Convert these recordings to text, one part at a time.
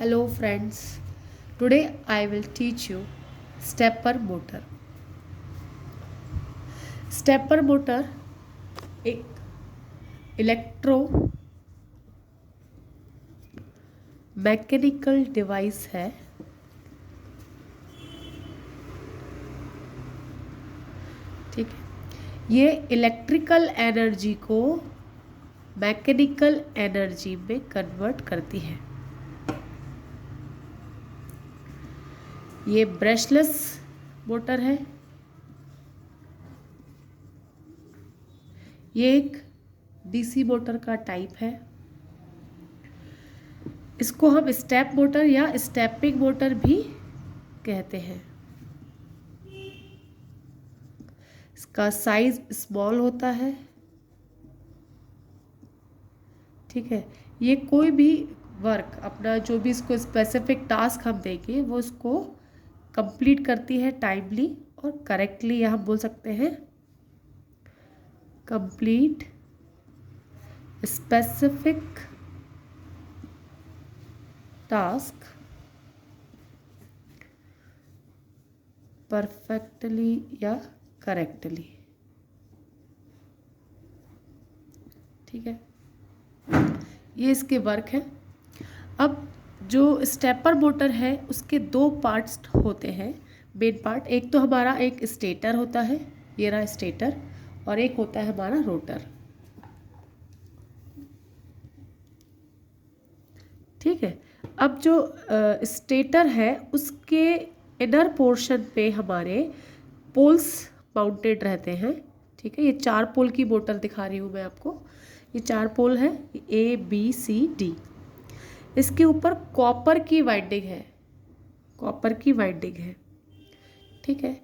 Hello friends, today I will teach you stepper motor. Stepper motor एक electro mechanical device है ठीक है। ये इलेक्ट्रिकल एनर्जी को मैकेनिकल एनर्जी में कन्वर्ट करती है। ये ब्रशलेस मोटर है। ये एक डीसी मोटर का टाइप है। इसको हम स्टेप मोटर या स्टेपिंग मोटर भी कहते हैं। इसका साइज स्मॉल होता है ठीक है। ये कोई भी वर्क अपना जो भी इसको स्पेसिफिक टास्क हम देंगे वो इसको कंप्लीट करती है टाइमली और करेक्टली, या हम बोल सकते हैं कंप्लीट स्पेसिफिक टास्क परफेक्टली या करेक्टली ठीक है। ये इसके वर्क है। अब जो स्टेपर मोटर है उसके दो पार्ट्स होते हैं मेन पार्ट। एक तो हमारा एक स्टेटर होता है, ये रहा स्टेटर, और एक होता है हमारा रोटर ठीक है। अब जो स्टेटर है उसके इनर पोर्शन पे हमारे पोल्स माउंटेड रहते हैं ठीक है। ये 4 पोल की मोटर दिखा रही हूँ मैं आपको। ये 4 पोल है ABCD। इसके ऊपर कॉपर की वाइंडिंग है, कॉपर की वाइंडिंग है ठीक है।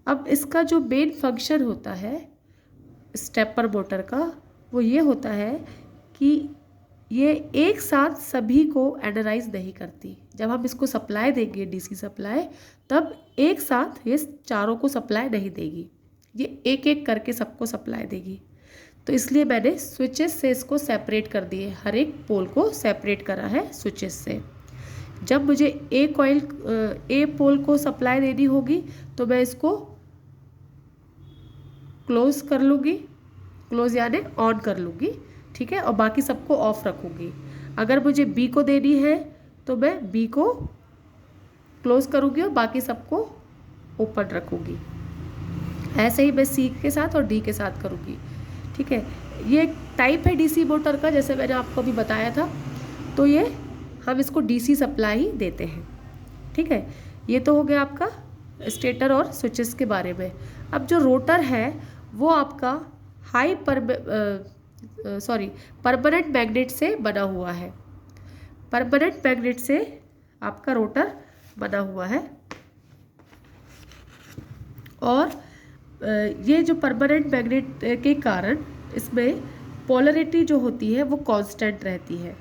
अब इसका जो मेन फंक्शन होता है स्टेपर मोटर का वो ये होता है कि ये एक साथ सभी को एनर्जाइज नहीं करती। जब हम इसको सप्लाई देंगे डीसी सप्लाई, तब एक साथ ये चारों को सप्लाई नहीं देगी, ये एक एक करके सबको सप्लाई देगी। तो इसलिए मैंने स्विचेस से इसको सेपरेट कर दिए, हर एक पोल को सेपरेट करा है स्विचेस से। जब मुझे ए पोल को सप्लाई देनी होगी तो मैं इसको क्लोज कर लूँगी, क्लोज यानी ऑन कर लूँगी ठीक है, और बाकी सबको ऑफ रखूँगी। अगर मुझे बी को देनी है तो मैं बी को क्लोज करूँगी और बाकी सबको ओपन रखूँगी। ऐसे ही मैं सी के साथ और डी के साथ करूँगी ठीक है। ये एक टाइप है डीसी मोटर का, जैसे मैंने आपको अभी बताया था। तो ये हम इसको डीसी सप्लाई ही देते हैं ठीक है। ये तो हो गया आपका स्टेटर और स्विचेस के बारे में। अब जो रोटर है वो आपका परमानेंट मैग्नेट से बना हुआ है। परमानेंट मैग्नेट से आपका रोटर बना हुआ है, और ये जो परमानेंट मैग्नेट के कारण इसमें पोलरिटी जो होती है वो कांस्टेंट रहती है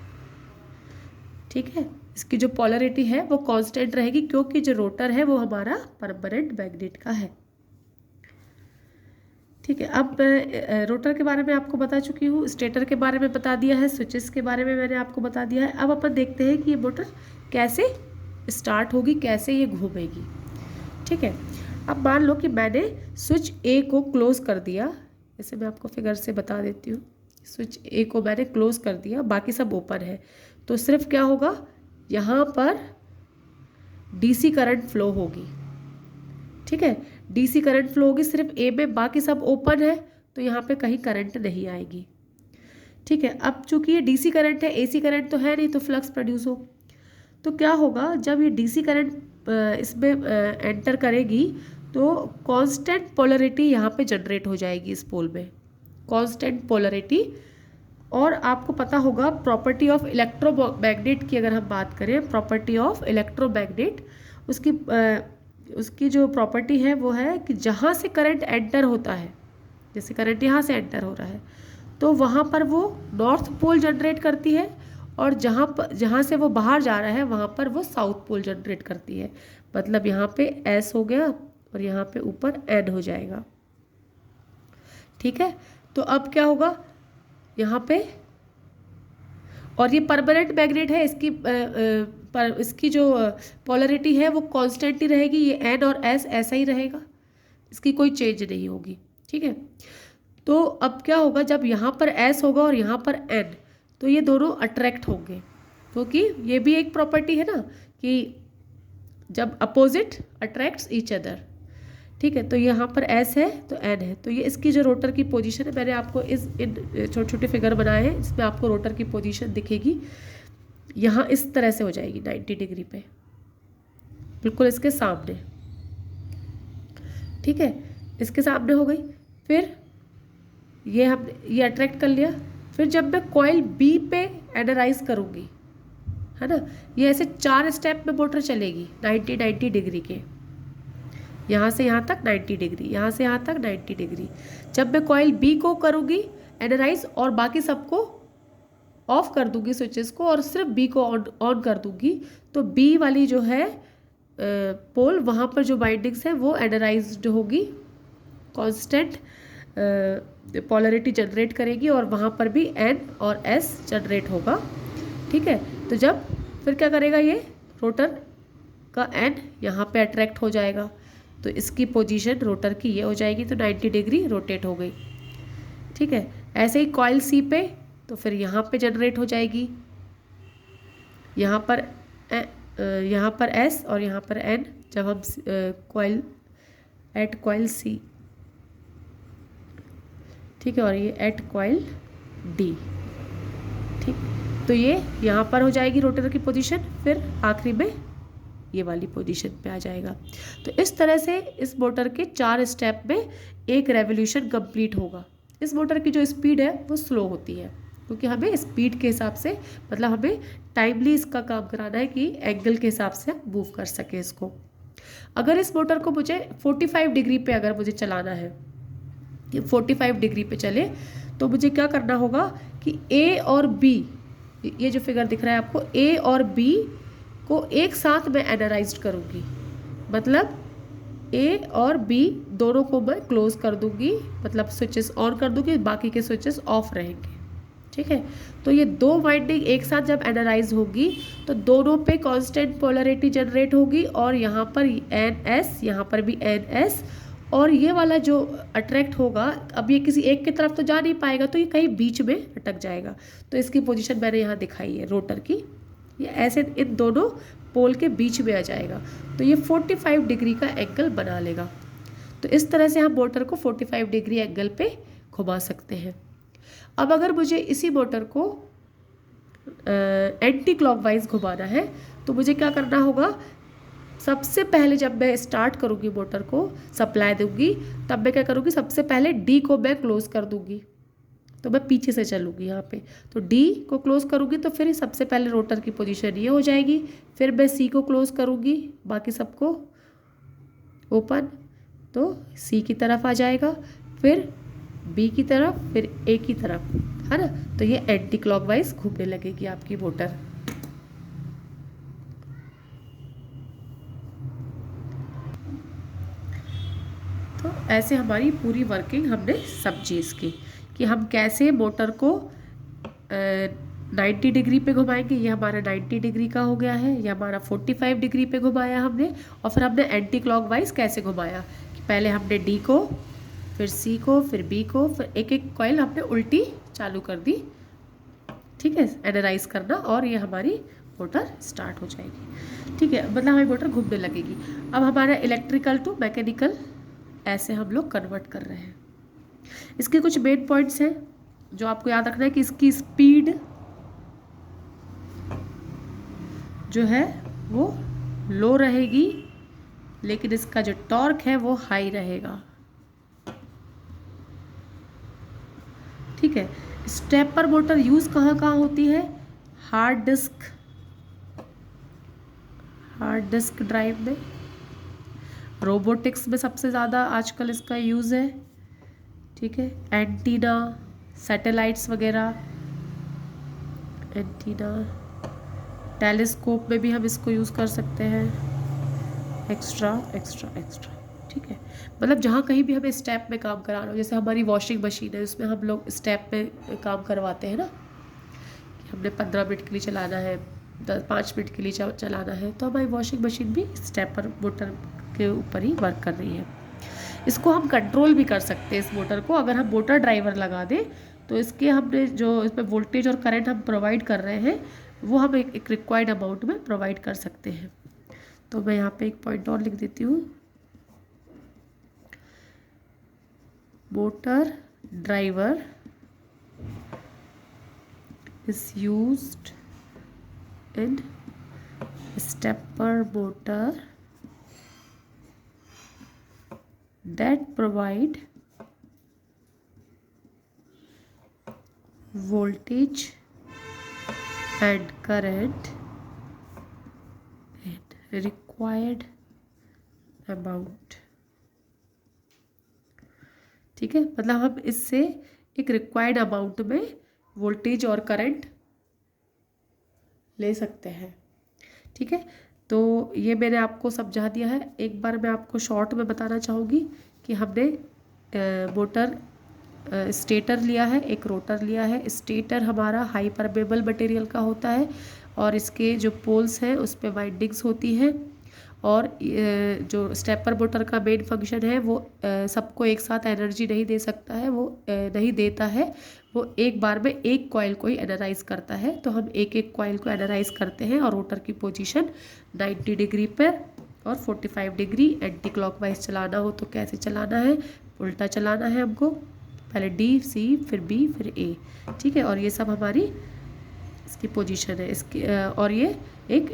ठीक है। इसकी जो पोलरिटी है वो कांस्टेंट रहेगी क्योंकि जो रोटर है वो हमारा परमानेंट मैग्नेट का है ठीक है। अब रोटर के बारे में आपको बता चुकी हूँ, स्टेटर के बारे में बता दिया है, स्विचेस के बारे में मैंने आपको बता दिया है। अब अपन देखते हैं कि ये मोटर कैसे स्टार्ट होगी, कैसे ये घूमेगी ठीक है। अब मान लो कि मैंने स्विच ए को क्लोज कर दिया, जैसे मैं आपको फिगर से बता देती हूँ। स्विच ए को मैंने क्लोज कर दिया, बाकी सब ओपन है, तो सिर्फ क्या होगा, यहाँ पर डीसी करंट फ्लो होगी ठीक है। डीसी करंट फ्लो होगी सिर्फ ए में, बाकी सब ओपन है तो यहाँ पे कहीं करंट नहीं आएगी ठीक है। अब चूंकि ये डीसी करंट है, एसी करंट तो है नहीं, तो फ्लक्स प्रोड्यूस हो, तो क्या होगा जब ये डीसी करंट इसमें एंटर करेगी तो कांस्टेंट पोलरिटी यहाँ पे जनरेट हो जाएगी इस पोल में, कांस्टेंट पोलरिटी। और आपको पता होगा प्रॉपर्टी ऑफ इलेक्ट्रोमैग्नेट की अगर हम बात करें, प्रॉपर्टी ऑफ इलेक्ट्रोमैग्नेट, उसकी जो प्रॉपर्टी है वो है कि जहाँ से करंट एंटर होता है, जैसे करंट यहाँ से एंटर हो रहा है तो वहाँ पर वो नॉर्थ पोल जनरेट करती है, और जहाँ से वो बाहर जा रहा है वहाँ पर वो साउथ पोल जनरेट करती है। मतलब यहाँ पे एस हो गया और यहाँ पे ऊपर एन हो जाएगा ठीक है। तो अब क्या होगा यहाँ पे, और ये परमानेंट मैग्नेट है, इसकी जो पोलरिटी है वो कांस्टेंट ही रहेगी, ये N और S ऐसा ही रहेगा, इसकी कोई चेंज नहीं होगी। ठीक है, तो अब क्या होगा, जब यहाँ पर S होगा और यहाँ पर N, तो ये दोनों अट्रैक्ट होंगे, क्योंकि ये भी एक प्रॉपर्टी है ना कि जब अपोजिट अट्रैक्ट्स ईच अदर। ठीक है, तो यहाँ पर S है तो N है, तो ये इसकी जो रोटर की पोजीशन है, मैंने आपको इन छोटे छोटे फिगर बनाए हैं, इसमें आपको रोटर की पोजीशन दिखेगी, यहाँ इस तरह से हो जाएगी 90 डिग्री पे, बिल्कुल इसके सामने। ठीक है, इसके सामने हो गई। फिर ये अट्रैक्ट कर लिया। फिर जब मैं कॉइल B पे एनराइज करूँगी, है ना, ये ऐसे 4 स्टेप में मोटर चलेगी 90 डिग्री के, यहाँ से यहाँ तक 90 डिग्री, यहाँ से यहाँ तक 90 डिग्री। जब मैं कॉइल B को करूँगी एनराइज और बाकी सबको ऑफ कर दूँगी स्विचेस को और सिर्फ B को ऑन कर दूँगी, तो B वाली जो है पोल, वहाँ पर जो बाइंडिंग्स है वो एनराइज्ड होगी, कांस्टेंट पोलरिटी जनरेट करेगी और वहाँ पर भी N और S जनरेट होगा। ठीक है, तो जब फिर क्या करेगा, ये रोटर का N यहाँ पे अट्रैक्ट हो जाएगा, तो इसकी पोजीशन रोटर की ये हो जाएगी, तो 90 डिग्री रोटेट हो गई। ठीक है, ऐसे ही कॉइल C पे, तो फिर यहाँ पे जनरेट हो जाएगी, यहाँ पर S और यहाँ पर N, जब हम कॉइल C, ठीक है, और ये एट कॉइल D। ठीक, तो ये यहाँ पर हो जाएगी रोटर की पोजीशन, फिर आखिरी में ये वाली पोजीशन पे आ जाएगा। तो इस तरह से इस मोटर के 4 स्टेप में एक रेवोल्यूशन कंप्लीट होगा। इस मोटर की जो स्पीड है वो स्लो होती है, क्योंकि हमें स्पीड के हिसाब से, मतलब हमें टाइमली इसका काम कराना है कि एंगल के हिसाब से हम मूव कर सके इसको। अगर इस मोटर को मुझे 45 डिग्री पे अगर मुझे चलाना है, कि 45 डिग्री पे चले, तो मुझे क्या करना होगा कि A और B, ये जो फिगर दिख रहा है आपको, A और B को एक साथ मैं एनराइज करूँगी, मतलब A और B दोनों को मैं क्लोज कर दूँगी, मतलब स्विचेस ऑन कर दूँगी, बाकी के स्विचेस ऑफ रहेंगे। ठीक है, तो ये 2 वाइंडिंग एक साथ जब एनराइज होगी तो दोनों पे कांस्टेंट पोलरिटी जनरेट होगी, और यहाँ पर NS, यहाँ पर भी NS, और ये वाला जो अट्रैक्ट होगा, अब ये किसी एक की तरफ तो जा नहीं पाएगा, तो ये कहीं बीच में अटक जाएगा। तो इसकी पोजीशन मैंने यहाँ दिखाई है रोटर की, ये ऐसे इन दोनों पोल के बीच में आ जाएगा, तो ये 45 डिग्री का एंगल बना लेगा। तो इस तरह से हम मोटर को 45 डिग्री एंगल पे घुमा सकते हैं। अब अगर मुझे इसी मोटर को एंटी क्लॉकवाइज घुमाना है, तो मुझे क्या करना होगा, सबसे पहले जब मैं स्टार्ट करूँगी मोटर को, सप्लाई दूँगी, तब मैं क्या करूँगी, सबसे पहले D को मैं क्लोज कर दूँगी, तो मैं पीछे से चलूँगी यहाँ पे, तो D को क्लोज करूँगी, तो फिर सबसे पहले रोटर की पोजीशन ये हो जाएगी। फिर मैं C को क्लोज करूँगी, बाकी सबको ओपन, तो C की तरफ आ जाएगा, फिर B की तरफ, फिर A की तरफ, है ना, तो ये एंटी क्लॉकवाइज घूमने लगेगी आपकी मोटर। तो ऐसे हमारी पूरी वर्किंग हमने समझी इसकी, कि हम कैसे मोटर को 90 डिग्री पे घुमाएंगे। ये हमारा 90 डिग्री का हो गया है, ये हमारा 45 डिग्री पे घुमाया हमने, और फिर हमने एंटी क्लॉकवाइज कैसे घुमाया, कि पहले हमने D को, फिर C को, फिर B को, फिर एक एक कॉइल हमने उल्टी चालू कर दी। ठीक है, एनराइज करना, और ये हमारी मोटर स्टार्ट हो जाएगी। ठीक है, मतलब हमारी मोटर घूमने लगेगी। अब हमारा इलेक्ट्रिकल टू मैकेनिकल ऐसे हम लोग कन्वर्ट कर रहे हैं। इसके कुछ मेन पॉइंट्स हैं जो आपको याद रखना है, कि इसकी स्पीड जो है वो लो रहेगी, लेकिन इसका जो टॉर्क है वो हाई रहेगा। ठीक है, स्टेपर मोटर यूज कहाँ कहाँ होती है, हार्ड डिस्क ड्राइव में, रोबोटिक्स में सबसे ज़्यादा आजकल इसका यूज़ है। ठीक है, एंटीना, सैटेलाइट्स वगैरह, एंटीना, टेलीस्कोप में भी हम इसको यूज़ कर सकते हैं, एक्स्ट्रा। ठीक है, मतलब जहाँ कहीं भी हमें स्टेप में काम कराना हो, जैसे हमारी वॉशिंग मशीन है, उसमें हम लोग स्टेप में काम करवाते हैं ना, हमने 15 मिनट के लिए चलाना है, 5 मिनट के लिए चलाना है, तो हमारी वॉशिंग मशीन भी स्टेपर मोटर के ऊपर ही वर्क कर रही है। इसको हम कंट्रोल भी कर सकते हैं इस मोटर को, अगर हम मोटर ड्राइवर लगा दें तो इसके हमने जो इसमें वोल्टेज और करंट हम प्रोवाइड कर रहे हैं वो हम एक रिक्वायर्ड अमाउंट में प्रोवाइड कर सकते हैं। तो मैं यहाँ पे एक पॉइंट और लिख देती हूँ, motor driver is used in stepper motor that provide voltage and current in required amount। ठीक है, मतलब हम इससे एक रिक्वायर्ड अमाउंट में वोल्टेज और करंट ले सकते हैं। ठीक है, तो ये मैंने आपको समझा दिया है। एक बार मैं आपको शॉर्ट में बताना चाहूँगी कि हमने मोटर स्टेटर लिया है, एक रोटर लिया है। स्टेटर हमारा हाई परमेबल मटेरियल का होता है और इसके जो पोल्स हैं उस पर वाइंडिंग्स होती हैं, और जो स्टेपर मोटर का मेन फंक्शन है वो सबको एक साथ एनर्जी नहीं दे सकता है, वो नहीं देता है, वो एक बार में एक कॉइल को ही एनराइज करता है। तो हम एक एक कॉइल को एनराइज करते हैं और रोटर की पोजीशन 90 डिग्री पर और 45 डिग्री एंटी क्लॉकवाइज चलाना हो तो कैसे चलाना है, उल्टा चलाना है हमको, पहले डी सी फिर बी फिर ए। ठीक है, और ये सब हमारी इसकी पोजीशन है इसकी, और ये एक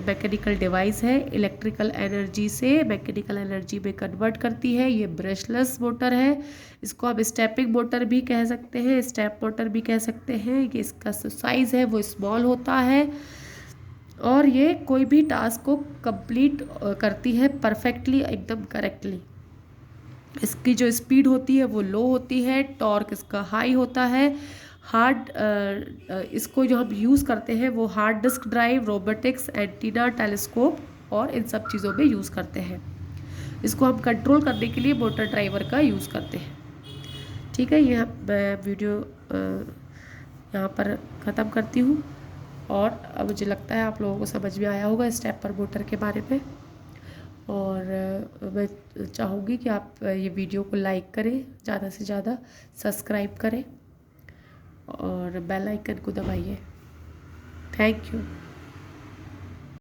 मैकेनिकल डिवाइस है, इलेक्ट्रिकल एनर्जी से मैकेनिकल एनर्जी में कन्वर्ट करती है। ये ब्रशलेस मोटर है, इसको हम स्टेपिंग मोटर भी कह सकते हैं, स्टेप मोटर भी कह सकते हैं। ये इसका साइज़ है वो स्मॉल होता है और ये कोई भी टास्क को कंप्लीट करती है परफेक्टली, एकदम करेक्टली। इसकी जो स्पीड होती है वो लो होती है, टॉर्क इसका हाई होता है। इसको जो हम यूज़ करते हैं वो hard disk drive, robotics, antenna, telescope और इन सब चीज़ों में यूज़ करते हैं। इसको हम कंट्रोल करने के लिए मोटर ड्राइवर का यूज़ करते हैं। ठीक है, ये मैं वीडियो यहाँ पर ख़त्म करती हूँ और अब मुझे लगता है आप लोगों को समझ में आया होगा स्टेपर मोटर के बारे में। और मैं चाहूँगी कि आप ये वीडियो को लाइक करें, ज़्यादा से ज़्यादा सब्सक्राइब करें और बेल आइकन को दबाइए। Thank you.